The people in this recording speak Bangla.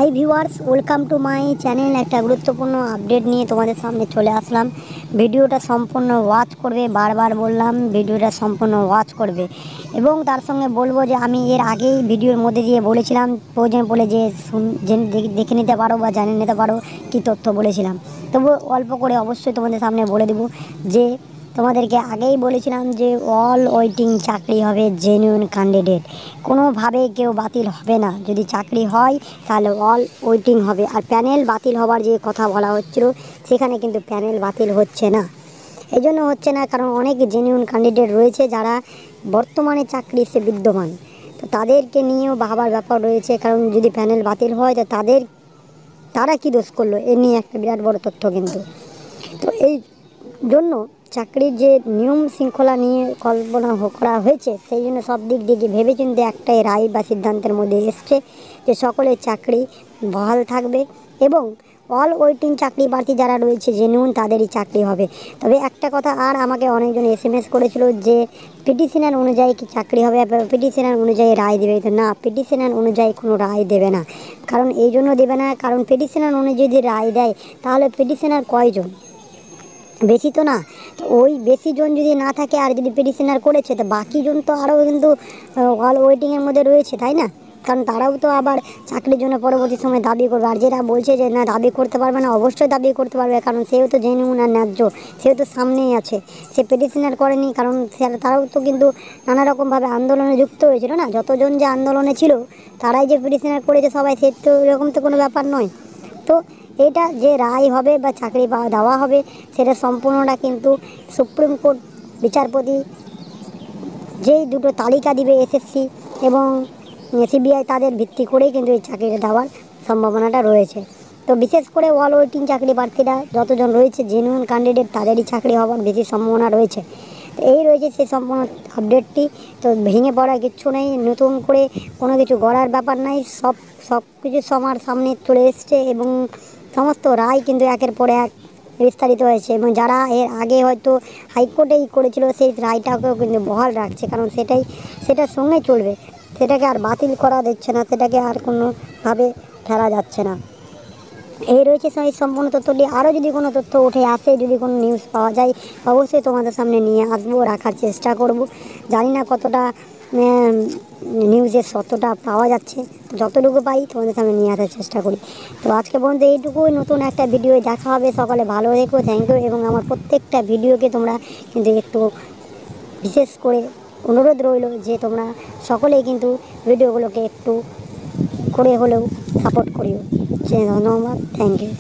Hi viewers, welcome to my channel. একটা গুরুত্বপূর্ণ আপডেট নিয়ে তোমাদের সামনে চলে আসলাম। ভিডিওটা সম্পূর্ণ ওয়াচ করবে, বারবার বললাম ভিডিওটা সম্পূর্ণ ওয়াচ করবে। এবং তার সঙ্গে বলবো যে আমি এর আগেই ভিডিওর মধ্যে দিয়ে বলেছিলাম, প্রয়োজন বলে যে দেখে নিতে পারো বা জানিয়ে নিতে পারো কী তথ্য বলেছিলাম। তবু অল্প করে অবশ্যই তোমাদের সামনে বলে দেবো যে তোমাদেরকে আগেই বলেছিলাম যে অল ওয়েটিং চাকরি হবে, জেনুইন ক্যান্ডিডেট, কোনোভাবে কেউ বাতিল হবে না। যদি চাকরি হয় তাহলে অল ওয়েটিং হবে। আর প্যানেল বাতিল হবার যে কথা বলা হচ্ছিল, সেখানে কিন্তু প্যানেল বাতিল হচ্ছে না। এই জন্য হচ্ছে না কারণ অনেক জেনুইন ক্যান্ডিডেট রয়েছে যারা বর্তমানে চাকরিতে বিদ্যমান, তো তাদেরকে নিয়েও ভাবার ব্যাপার রয়েছে। কারণ যদি প্যানেল বাতিল হয় তো তারা কী দোষ করলো, এ নিয়ে একটা বিরাট বড় তথ্য কিন্তু। তো এই জন্য চাকরির যে নিয়ম শৃঙ্খলা নিয়ে কল্পনা করা হয়েছে, সেই জন্য সব দিক দিয়ে ভেবেচিন্তে একটাই রায় বা সিদ্ধান্তের মধ্যে এসছে যে সকলের চাকরি বহাল থাকবে এবং অল ওয়েটিং চাকরি প্রার্থী যারা রয়েছে জেনুইন, তাদেরই চাকরি হবে। তবে একটা কথা, আর আমাকে অনেকজন SMS করেছিল যে পিটিশনার অনুযায়ী কি চাকরি হবে, পিটিশনার অনুযায়ী রায় দেবে। তো না, পিটিশনার অনুযায়ী কোনো রায় দেবে না। কারণ এই জন্য দেবে না, কারণ পিটিশনার অনুযায়ী যদি রায় দেয় তাহলে পিটিশনার কয়জন, বেশি তো না। তো ওই বেশি জন যদি না থাকে আর যদি পিটিশনার করেছে, তো বাকি জন তো আরও কিন্তু অল ওয়েটিংয়ের মধ্যে রয়েছে, তাই না? কারণ তারাও তো আবার চাকরির জন্য পরবর্তী সময় দাবি করবে। আর যেটা বলছে যে না দাবি করতে পারবে না, অবশ্যই দাবি করতে পারবে, কারণ সেও তো জেনুইন আর ন্যায্য, সেও তো সামনেই আছে। সে পিটিশনার করেনি, কারণ তারাও তো কিন্তু নানা রকমভাবে আন্দোলনে যুক্ত হয়েছিল না। যতজন যে আন্দোলনে ছিল তারাই যে পিটিশনার করেছে সবাই, সে তো এরকম তো কোনো ব্যাপার নয়। তো এটা যে রায় হবে বা চাকরি দেওয়া হবে, সেটা সম্পূর্ণটা কিন্তু সুপ্রিম কোর্ট বিচারপতি যেই দুটো তালিকা দিবে, SSC এবং CBI, তাদের ভিত্তি করেই কিন্তু এই চাকরিটা দেওয়ার সম্ভাবনাটা রয়েছে। তো বিশেষ করে অল ওয়েটিং চাকরি প্রার্থীরা যতজন রয়েছে জেনুইন ক্যান্ডিডেট, তাদেরই চাকরি হওয়ার বেশি সম্ভাবনা রয়েছে। তো এই রয়েছে সেই সম্পূর্ণ আপডেটটি। তো ভেঙে পড়া কিচ্ছু নেই, নতুন করে কোনো কিছু গড়ার ব্যাপার নাই। সব কিছু সবার সামনে চলে এসছে এবং সমস্ত রায় কিন্তু একের পর এক বিস্তারিত হয়েছে। এবং যারা এর আগে হয়তো হাইকোর্টেই করেছিল, সেই রায়টাকেও কিন্তু বহাল রাখছে, কারণ সেটার সঙ্গে চলবে, সেটাকে আর বাতিল করা দিচ্ছে না, সেটাকে আর কোনোভাবে ফেলা যাচ্ছে না। এই রয়েছে সেই সম্পূর্ণ তথ্যটি। আরও যদি কোনো তথ্য উঠে আসে, যদি কোনো নিউজ পাওয়া যায়, অবশ্যই তোমাদের সামনে নিয়ে আসবো, রাখার চেষ্টা করব। জানি না কতটা নিউজের সত্যটা পাওয়া যাচ্ছে, যতটুকু পাই তোমাদের সামনে নিয়ে আসার চেষ্টা করি। তো আজকে পর্যন্ত এইটুকুই, নতুন একটা ভিডিও দেখা হবে। সকালে ভালো থেকো, থ্যাংক ইউ। এবং আমার প্রত্যেকটা ভিডিওকে তোমরা কিন্তু একটু বিশেষ করে অনুরোধ রইল যে তোমরা সকলেই কিন্তু ভিডিওগুলোকে একটু করে হলেও সাপোর্ট করিও। ধন্যবাদ, থ্যাংক ইউ।